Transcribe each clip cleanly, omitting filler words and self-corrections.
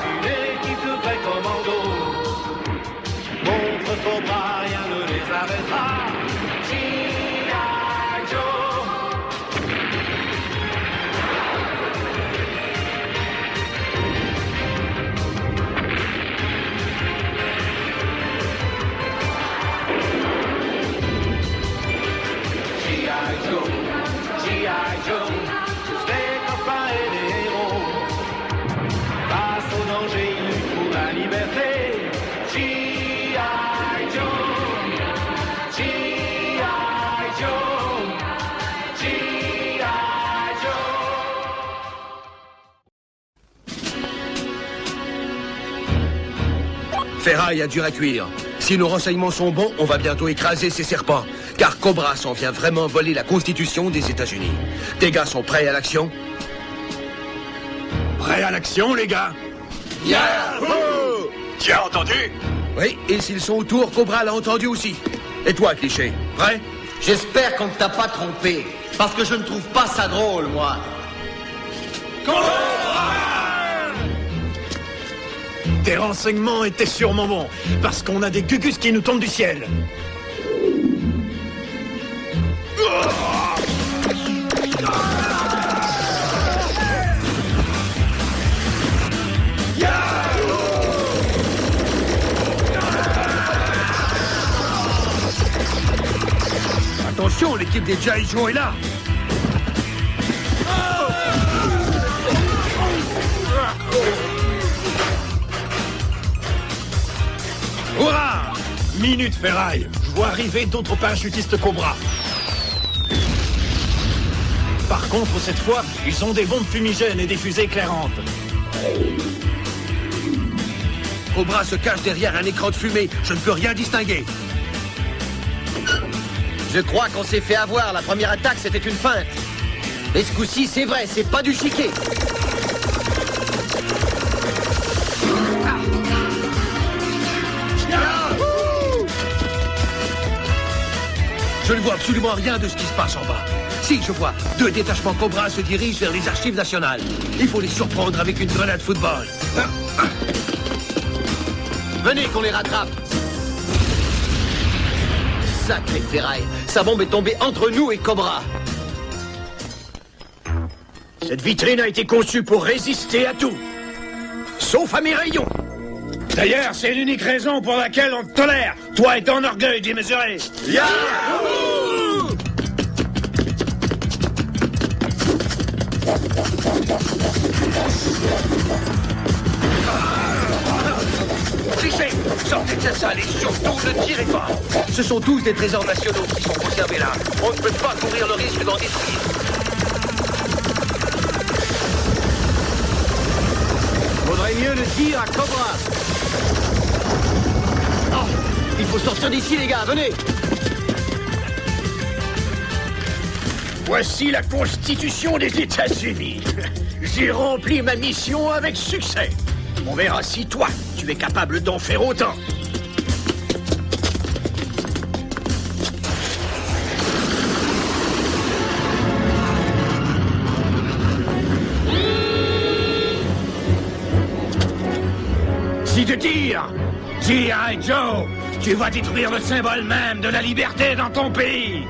Une équipe de vrais commandos. Contre Cobra, rien ne les arrêtera. G.I. Joe. G.I. Joe, G.I. Joe, tous des copains et des héros. Face au danger, ils luttent pour la liberté. G.I. Joe, G.I. Joe, G.I. Joe. Ferraille a dur à cuire. Si nos renseignements sont bons, on va bientôt écraser ces serpents. Car Cobra s'en vient vraiment voler la Constitution des États-Unis. Tes gars sont prêts à l'action? Prêts à l'action, les gars? Yahoo! Tu as entendu? Oui, et s'ils sont autour, Cobra l'a entendu aussi. Et toi, Cliché, prêt? J'espère qu'on ne t'a pas trompé, parce que je ne trouve pas ça drôle, moi. Tes renseignements étaient sûrement bons, parce qu'on a des gugus qui nous tombent du ciel. Attention, l'équipe des G.I. Joe est là. Hurrah! Minute Ferraille. Je vois arriver d'autres parachutistes Cobra. Par contre, cette fois, ils ont des bombes fumigènes et des fusées éclairantes. Cobra se cache derrière un écran de fumée. Je ne peux rien distinguer. Je crois qu'on s'est fait avoir. La première attaque, c'était une feinte. Et ce coup-ci, c'est vrai, c'est pas du chiquet. Je ne vois absolument rien de ce qui se passe en bas. Si, je vois. 2 détachements Cobra se dirigent vers les archives nationales. Il faut les surprendre avec une grenade football. Venez qu'on les rattrape. Sacré Ferraille. Sa bombe est tombée entre nous et Cobra. Cette vitrine a été conçue pour résister à tout. Sauf à mes rayons. D'ailleurs, c'est l'unique raison pour laquelle on te tolère. Toi et ton orgueil démesuré. Yahoo! Cliché, sortez de cette salle et surtout ne tirez pas. Ce sont tous des trésors nationaux qui sont conservés là. On ne peut pas courir le risque d'en détruire. Vaudrait mieux le dire à Cobra. Oh, il faut sortir d'ici, les gars, venez. Voici la Constitution des États-Unis. J'ai rempli ma mission avec succès. On verra si toi, tu es capable d'en faire autant. Si tu tires, G.I. Joe, tu vas détruire le symbole même de la liberté dans ton pays.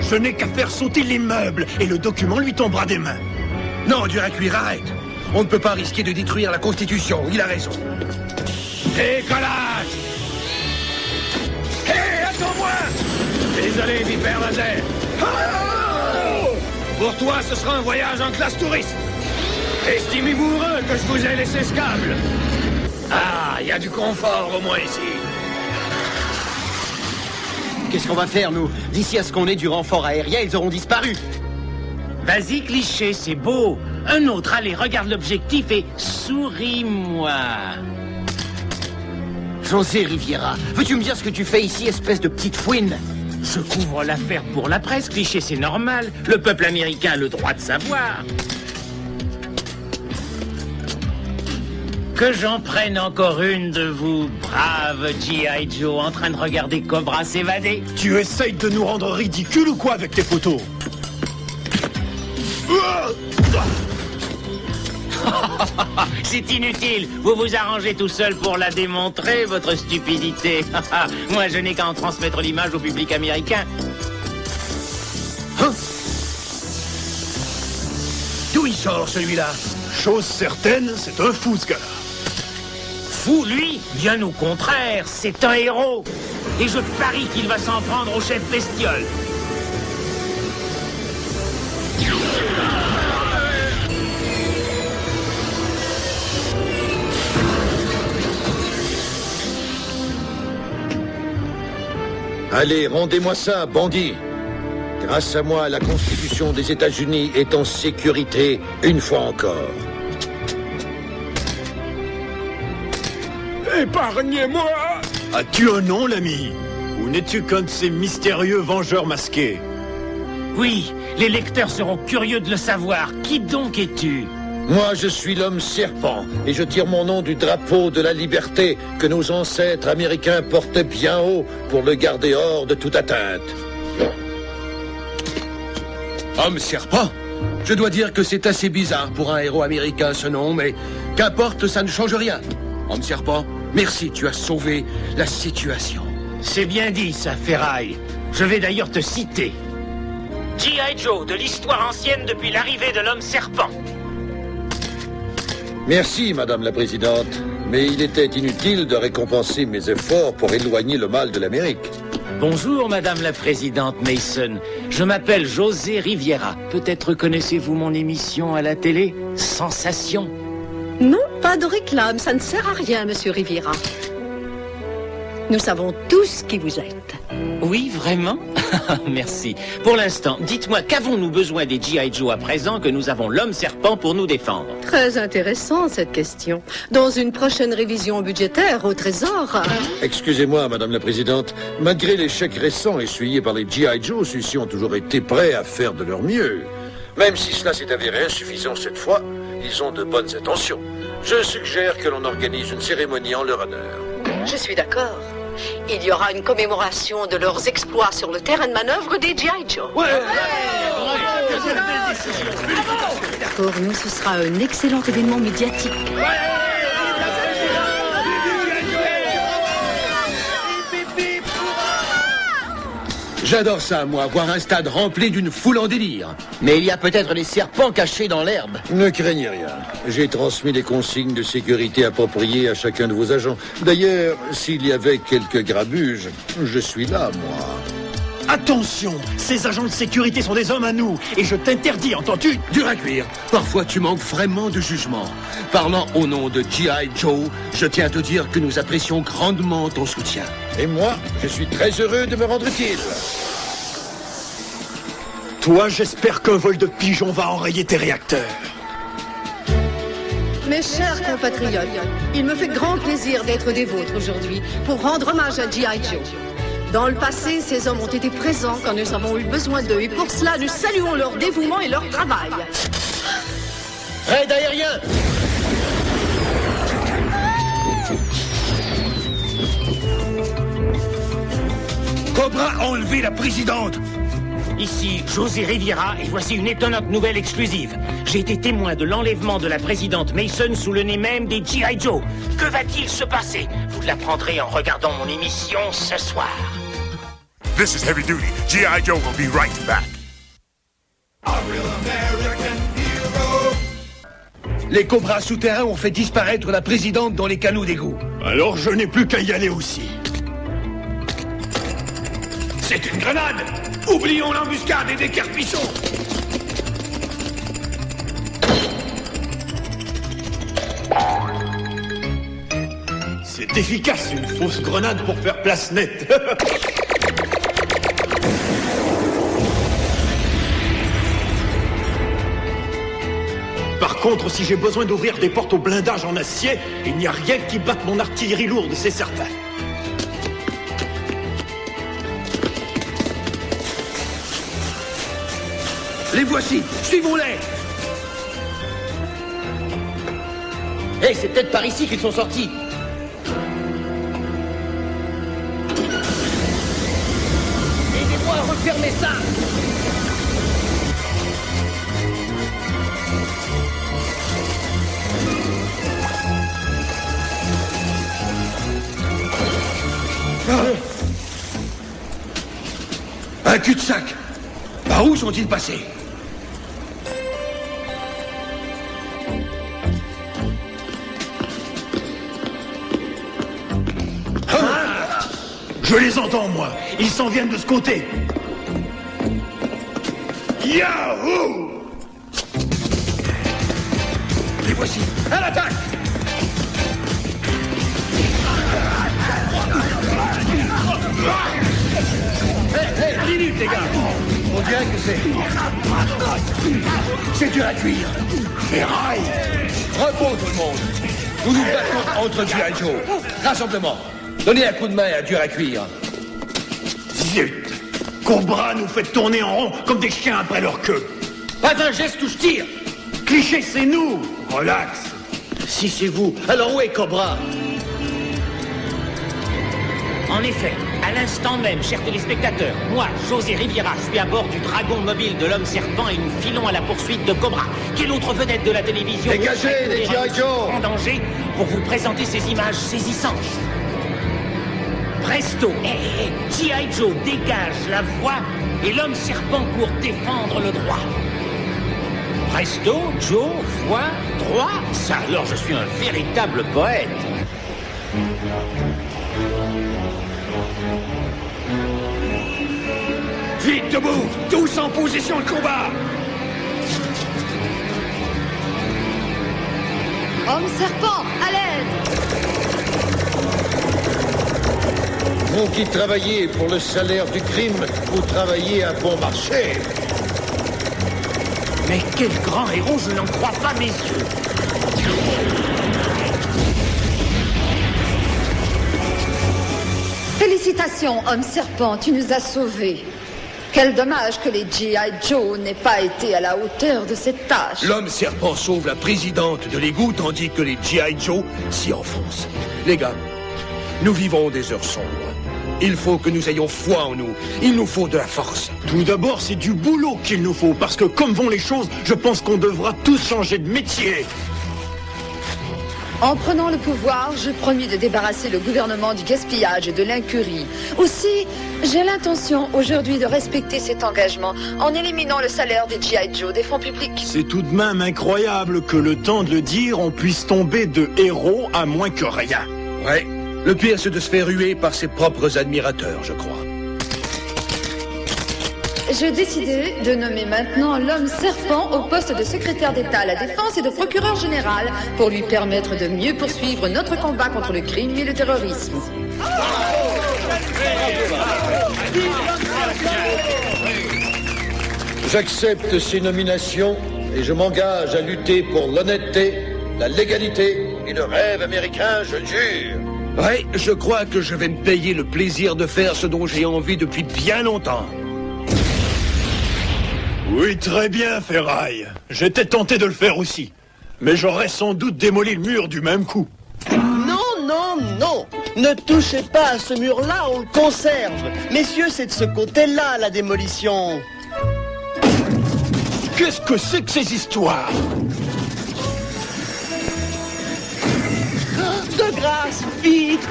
Je n'ai qu'à faire sauter l'immeuble et le document lui tombera des mains. Non, dur à cuire, arrête. On ne peut pas risquer de détruire la Constitution. Il a raison. Décollage! Hé, attends-moi! Désolé, Vipère Laser. Pour toi, ce sera un voyage en classe touriste. Estimez-vous heureux que je vous ai laissé ce câble. Ah, il y a du confort au moins ici. Qu'est-ce qu'on va faire, nous? D'ici à ce qu'on ait du renfort aérien, ils auront disparu. Vas-y, Cliché, c'est beau. Un autre, allez, regarde l'objectif et souris-moi. José Riviera, veux-tu me dire ce que tu fais ici, espèce de petite fouine? Je couvre l'affaire pour la presse, Cliché, c'est normal. Le peuple américain a le droit de savoir. Que j'en prenne encore une de vous, brave G.I. Joe, en train de regarder Cobra s'évader. Tu essayes de nous rendre ridicules ou quoi avec tes photos? C'est inutile. Vous vous arrangez tout seul pour la démontrer, votre stupidité. Moi, je n'ai qu'à en transmettre l'image au public américain. Hein? D'où il sort, celui-là? Chose certaine, c'est un fou, ce gars-là. Fou, lui? Bien au contraire, c'est un héros. Et je parie qu'il va s'en prendre au chef bestiole. Allez, rendez-moi ça, bandit. Grâce à moi, la Constitution des États-Unis est en sécurité une fois encore. Épargnez-moi! As-tu un nom, l'ami? Ou n'es-tu qu'un de ces mystérieux vengeurs masqués? Oui, les lecteurs seront curieux de le savoir. Qui donc es-tu? Moi, je suis l'homme serpent, et je tire mon nom du drapeau de la liberté que nos ancêtres américains portaient bien haut pour le garder hors de toute atteinte. Homme serpent? Je dois dire que c'est assez bizarre pour un héros américain, ce nom, mais qu'importe, ça ne change rien. Homme serpent, merci, tu as sauvé la situation. C'est bien dit, ça, Ferraille. Je vais d'ailleurs te citer. G.I. Joe, de l'histoire ancienne depuis l'arrivée de l'homme serpent. Merci, Madame la Présidente, mais il était inutile de récompenser mes efforts pour éloigner le mal de l'Amérique. Bonjour, Madame la Présidente Mason. Je m'appelle José Riviera. Peut-être connaissez-vous mon émission à la télé? Sensation. Non, pas de réclame, ça ne sert à rien, Monsieur Riviera. Nous savons tous qui vous êtes. Oui, vraiment? Merci. Pour l'instant, dites-moi, qu'avons-nous besoin des G.I. Joe à présent que nous avons l'homme serpent pour nous défendre? Très intéressant, cette question. Dans une prochaine révision budgétaire au Trésor... Excusez-moi, Madame la Présidente, malgré l'échec récent essuyé par les G.I. Joe, ceux-ci ont toujours été prêts à faire de leur mieux. Même si cela s'est avéré insuffisant cette fois, ils ont de bonnes intentions. Je suggère que l'on organise une cérémonie en leur honneur. Je suis d'accord. Il y aura une commémoration de leurs exploits sur le terrain de manœuvre des G.I. Joe. Pour nous, ce sera un excellent événement médiatique. J'adore ça, moi, voir un stade rempli d'une foule en délire. Mais il y a peut-être des serpents cachés dans l'herbe. Ne craignez rien. J'ai transmis les consignes de sécurité appropriées à chacun de vos agents. D'ailleurs, s'il y avait quelques grabuges, je suis là, moi. Attention, ces agents de sécurité sont des hommes à nous, et je t'interdis, entends-tu? Dur à cuire. Parfois, tu manques vraiment de jugement. Parlant au nom de G.I. Joe, je tiens à te dire que nous apprécions grandement ton soutien. Et moi, je suis très heureux de me rendre utile. Toi, j'espère qu'un vol de pigeons va enrayer tes réacteurs. Mes chers compatriotes, il me fait grand plaisir d'être des vôtres aujourd'hui pour rendre hommage à G.I. Joe. Dans le passé, ces hommes ont été présents quand nous avons eu besoin d'eux, et pour cela, nous saluons leur dévouement et leur travail. Raid aérien! Cobra a enlevé la présidente. Ici José Riviera, et voici une étonnante nouvelle exclusive. J'ai été témoin de l'enlèvement de la présidente Mason sous le nez même des G.I. Joe. Que va-t-il se passer? Vous l'apprendrez en regardant mon émission ce soir. This is Heavy Duty. G.I. Joe will be right back. Les cobras souterrains ont fait disparaître la présidente dans les canaux d'égout. Alors je n'ai plus qu'à y aller aussi. C'est une grenade! Oublions l'embuscade et décarpissons! C'est efficace, une fausse grenade pour faire place nette. Par contre, si j'ai besoin d'ouvrir des portes au blindage en acier, il n'y a rien qui batte mon artillerie lourde, c'est certain. Les voici! Suivons-les! Hey, c'est peut-être par ici qu'ils sont sortis. Aidez-moi à refermer ça! Un cul-de-sac. Par où sont-ils passés? Je les entends, moi. Ils s'en viennent de ce côté. Yahoo! Les voici. À l'attaque! Hé, 10 minutes, les gars! On dirait que c'est dur à cuire. Ferraille! Repos, tout le monde. Nous nous battons entre G.I. Joe. Rassemblement. Donnez un coup de main à dur à cuire. Zut! Cobra nous fait tourner en rond comme des chiens après leur queue. Pas un geste où je tire. Cliché, c'est nous. Relax. Si c'est vous, alors où est Cobra? En effet, à l'instant même, chers téléspectateurs, moi, José Riviera, suis à bord du dragon mobile de l'homme serpent et nous filons à la poursuite de Cobra. Quelle autre vedette de la télévision Dégagez, les G.I. Joe! En danger pour vous présenter ces images saisissantes. Presto, G.I. Joe dégage la voie et l'homme serpent pour défendre le droit. Presto, Joe, voix, droit, ça alors je suis un véritable poète. Vite, debout! Tous en position de combat! Homme serpent, à l'aide! Vous qui travaillez pour le salaire du crime, vous travaillez à bon marché. Mais quel grand héros, je n'en crois pas mes yeux. Félicitations, homme serpent, tu nous as sauvés. Quel dommage que les G.I. Joe n'aient pas été à la hauteur de cette tâche. L'homme serpent sauve la présidente de l'égout tandis que les G.I. Joe s'y enfoncent. Les gars, nous vivons des heures sombres. Il faut que nous ayons foi en nous. Il nous faut de la force. Tout d'abord, c'est du boulot qu'il nous faut, parce que comme vont les choses, je pense qu'on devra tous changer de métier. En prenant le pouvoir, je promis de débarrasser le gouvernement du gaspillage et de l'incurie. Aussi, j'ai l'intention aujourd'hui de respecter cet engagement en éliminant le salaire des G.I. Joe des fonds publics. C'est tout de même incroyable que le temps de le dire, on puisse tomber de héros à moins que rien. Ouais. Le pire, c'est de se faire huer par ses propres admirateurs, je crois. J'ai décidé de nommer maintenant l'homme serpent au poste de secrétaire d'État à la Défense et de procureur général pour lui permettre de mieux poursuivre notre combat contre le crime et le terrorisme. J'accepte ces nominations et je m'engage à lutter pour l'honnêteté, la légalité et le rêve américain, je jure. Ouais, je crois que je vais me payer le plaisir de faire ce dont j'ai envie depuis bien longtemps. Oui, très bien, Ferraille. J'étais tenté de le faire aussi. Mais j'aurais sans doute démoli le mur du même coup. Non, non, non! Ne touchez pas à ce mur-là, on le conserve. Messieurs, c'est de ce côté-là, la démolition. Qu'est-ce que c'est que ces histoires? De grâce, vite,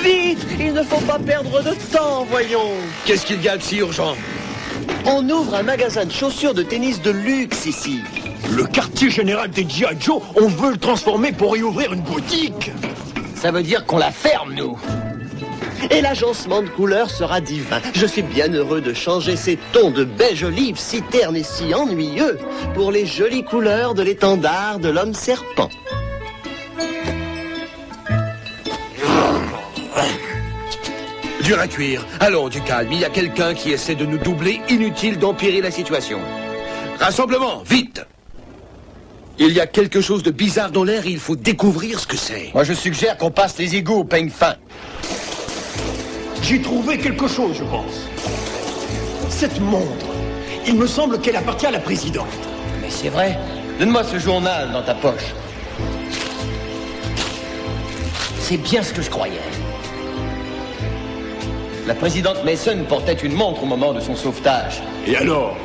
vite! Il ne faut pas perdre de temps, voyons. Qu'est-ce qu'il y a de si urgent? On ouvre un magasin de chaussures de tennis de luxe ici. Le quartier général des G.I. Joe, on veut le transformer pour y ouvrir une boutique. Ça veut dire qu'on la ferme, nous. Et l'agencement de couleurs sera divin. Je suis bien heureux de changer ces tons de beige olive si ternes et si ennuyeux pour les jolies couleurs de l'étendard de l'homme serpent. Dur à cuire. Allons, du calme. Il y a quelqu'un qui essaie de nous doubler. Inutile d'empirer la situation. Rassemblement, vite! Il y a quelque chose de bizarre dans l'air et il faut découvrir ce que c'est. Moi, je suggère qu'on passe les égouts au peigne fin. J'ai trouvé quelque chose, je pense. Cette montre, il me semble qu'elle appartient à la présidente. Mais c'est vrai. Donne-moi ce journal dans ta poche. C'est bien ce que je croyais. La présidente Mason portait une montre au moment de son sauvetage. Et alors?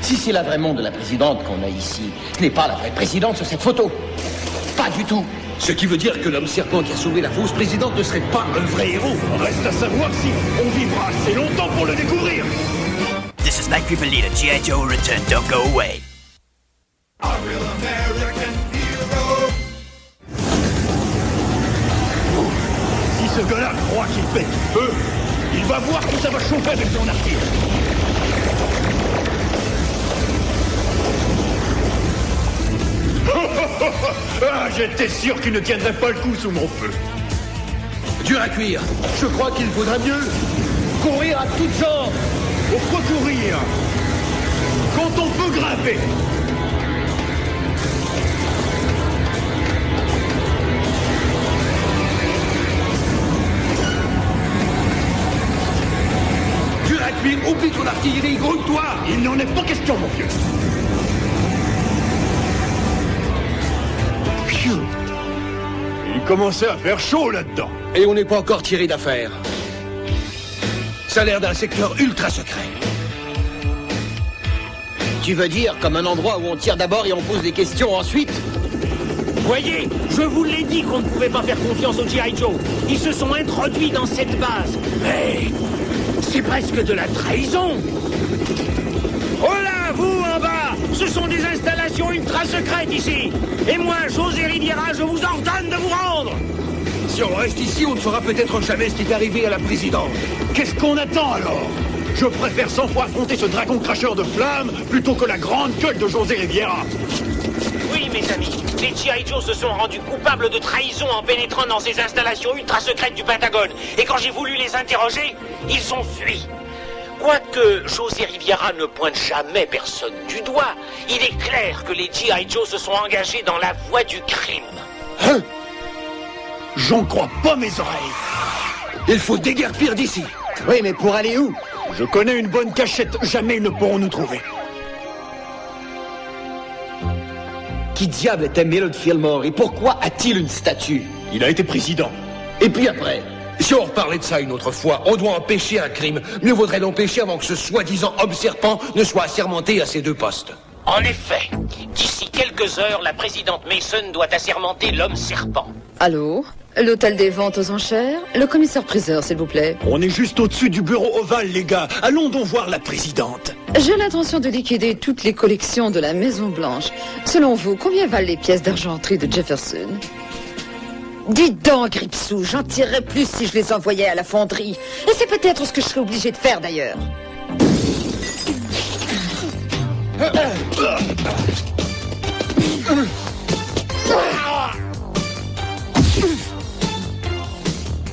Si c'est la vraie montre de la présidente qu'on a ici, ce n'est pas la vraie présidente sur cette photo. Pas du tout. Ce qui veut dire que l'homme serpent qui a sauvé la fausse présidente ne serait pas un vrai héros. Reste à savoir si on vivra assez longtemps pour le découvrir. This is Night Creeper Leader, G.I. Joe Return, don't go away. Si ce gars-là croit qu'il pète du feu, il va voir que ça va chauffer avec son artillerie. Ah, j'étais sûr qu'il ne tiendrait pas le coup sous mon feu. Dur à cuire. Je crois qu'il vaudra mieux courir à toutes jambes. Pourquoi courir quand on peut grimper? Dur à cuire, oublie ton artillerie, grouille-toi. Il n'en est pas question, mon vieux. Phew. Il commençait à faire chaud là-dedans. Et on n'est pas encore tiré d'affaire. Ça a l'air d'un secteur ultra secret. Tu veux dire comme un endroit où on tire d'abord et on pose des questions ensuite? Voyez, je vous l'ai dit qu'on ne pouvait pas faire confiance aux G.I. Joe. Ils se sont introduits dans cette base. Mais c'est presque de la trahison. Oh là, vous en bas, ce sont des installations ultra secrètes ici. Et moi, José Riviera, je vous ordonne de vous rendre. Si on reste ici, on ne saura peut-être jamais ce qui est arrivé à la présidente. Qu'est-ce qu'on attend alors? Je préfère 100 fois affronter ce dragon cracheur de flammes plutôt que la grande gueule de José Riviera. Oui, mes amis, les G.I. Joe se sont rendus coupables de trahison en pénétrant dans ces installations ultra secrètes du Pentagone. Et quand j'ai voulu les interroger, ils ont fui. Quoique José Riviera ne pointe jamais personne du doigt, il est clair que les G.I. Joe se sont engagés dans la voie du crime. Hein? J'en crois pas mes oreilles. Il faut déguerpir d'ici. Oui, mais pour aller où? Je connais une bonne cachette, jamais ils ne pourront nous trouver. Qui diable était Millard Fillmore et pourquoi a-t-il une statue? Il a été président. Et puis après? Si on reparlait de ça une autre fois, on doit empêcher un crime. Mieux vaudrait l'empêcher avant que ce soi-disant homme serpent ne soit assermenté à ses deux postes. En effet, d'ici quelques heures, la présidente Mason doit assermenter l'homme serpent. Allô? L'hôtel des ventes aux enchères? Le commissaire-priseur, s'il vous plaît. On est juste au-dessus du bureau ovale, les gars. Allons donc voir la présidente. J'ai l'intention de liquider toutes les collections de la Maison-Blanche. Selon vous, combien valent les pièces d'argenterie de Jefferson? Dites donc, Gripsou, j'en tirerais plus si je les envoyais à la fonderie. Et c'est peut-être ce que je serais obligé de faire, d'ailleurs.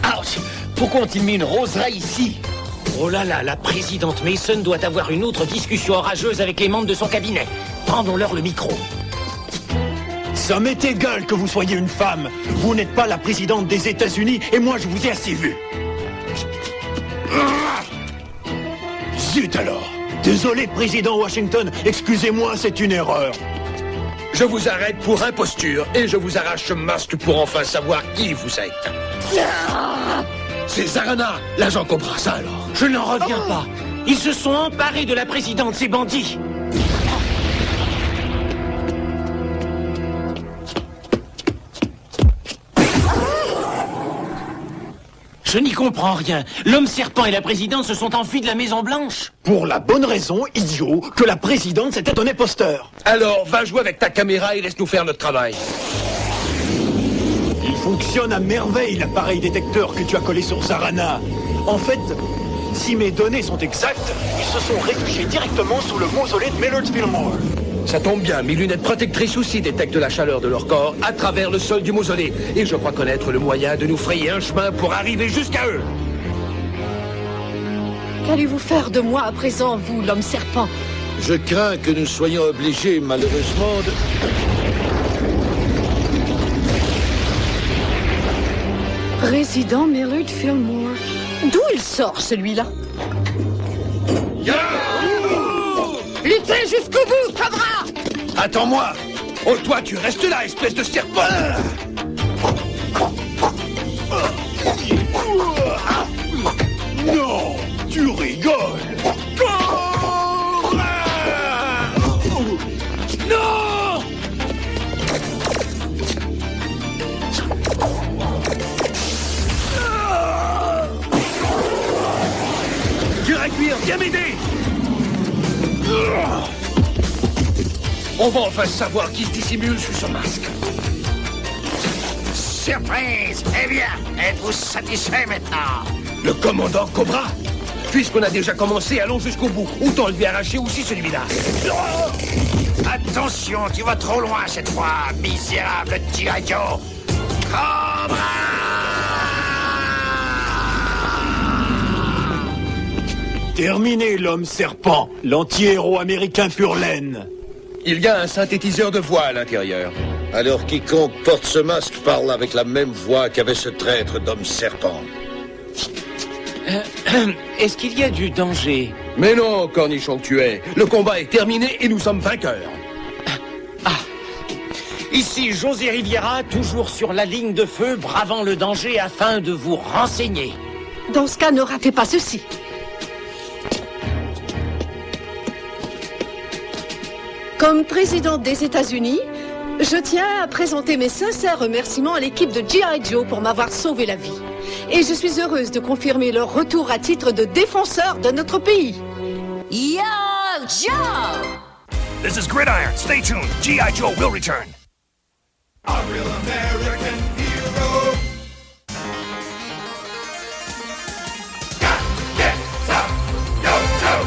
Ouch! Pourquoi ont-ils mis une roseraie ici? Oh là là, la présidente Mason doit avoir une autre discussion orageuse avec les membres de son cabinet. Prendons-leur le micro. Ça m'est égal que vous soyez une femme. Vous n'êtes pas la présidente des États-Unis et moi je vous ai assez vu. Zut alors. Désolé, président Washington. Excusez-moi, c'est une erreur. Je vous arrête pour imposture et je vous arrache ce masque pour enfin savoir qui vous êtes. C'est Zarana, l'agent Cobra, ça alors. Je n'en reviens pas. Ils se sont emparés de la présidente, ces bandits. Je n'y comprends rien. L'homme serpent et la présidente se sont enfuis de la Maison Blanche. Pour la bonne raison, idiot, que la présidente c'était un imposteur. Alors, va jouer avec ta caméra et laisse-nous faire notre travail. Il fonctionne à merveille, l'appareil détecteur que tu as collé sur Zarana. En fait, si mes données sont exactes, ils se sont réfugiés directement sous le mausolée de Millard Fillmore. Ça tombe bien, mes lunettes protectrices aussi détectent la chaleur de leur corps à travers le sol du mausolée. Et je crois connaître le moyen de nous frayer un chemin pour arriver jusqu'à eux. Qu'allez-vous faire de moi à présent, vous, l'homme serpent? Je crains que nous soyons obligés, malheureusement, de... Président Millard Fillmore. D'où il sort, celui-là? Luttez jusqu'au bout, Cobra! Attends-moi! Oh, toi, tu restes là, espèce de serpent! Non, tu rigoles. Non! On va enfin savoir qui se dissimule sous ce masque. Surprise! Eh bien, êtes-vous satisfait maintenant? Le commandant Cobra? Puisqu'on a déjà commencé, allons jusqu'au bout. Autant lui arracher aussi celui-là. Attention, tu vas trop loin cette fois, misérable G.I. Joe! Cobra! Terminé, l'homme serpent, l'anti-héros américain pur laine. Il y a un synthétiseur de voix à l'intérieur. Alors quiconque porte ce masque parle avec la même voix qu'avait ce traître d'homme serpent. Est-ce qu'il y a du danger? Mais non, cornichon que tu es. Le combat est terminé et nous sommes vainqueurs. Ici José Riviera, toujours sur la ligne de feu, bravant le danger afin de vous renseigner. Dans ce cas, ne ratez pas ceci. Comme présidente des États-Unis, je tiens à présenter mes sincères remerciements à l'équipe de G.I. Joe pour m'avoir sauvé la vie. Et je suis heureuse de confirmer leur retour à titre de défenseur de notre pays. Yo, Joe! This is Gridiron. Stay tuned. G.I. Joe will return. A real American hero. Got to get tough, yo, Joe.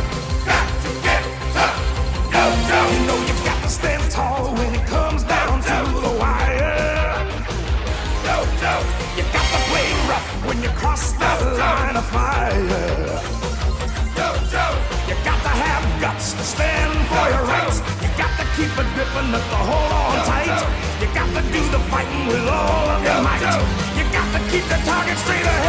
Got to get tough, yo, Joe. You know you got to stand tall when it comes down to the wire. Yo, Joe. You got to play rough when you cross that line of fire. Yo, Joe. You got to have guts to stand for your rights. You got to keep it gripping up to hold on tight. You got to do the fighting with all of your might. You got to keep the target straight ahead.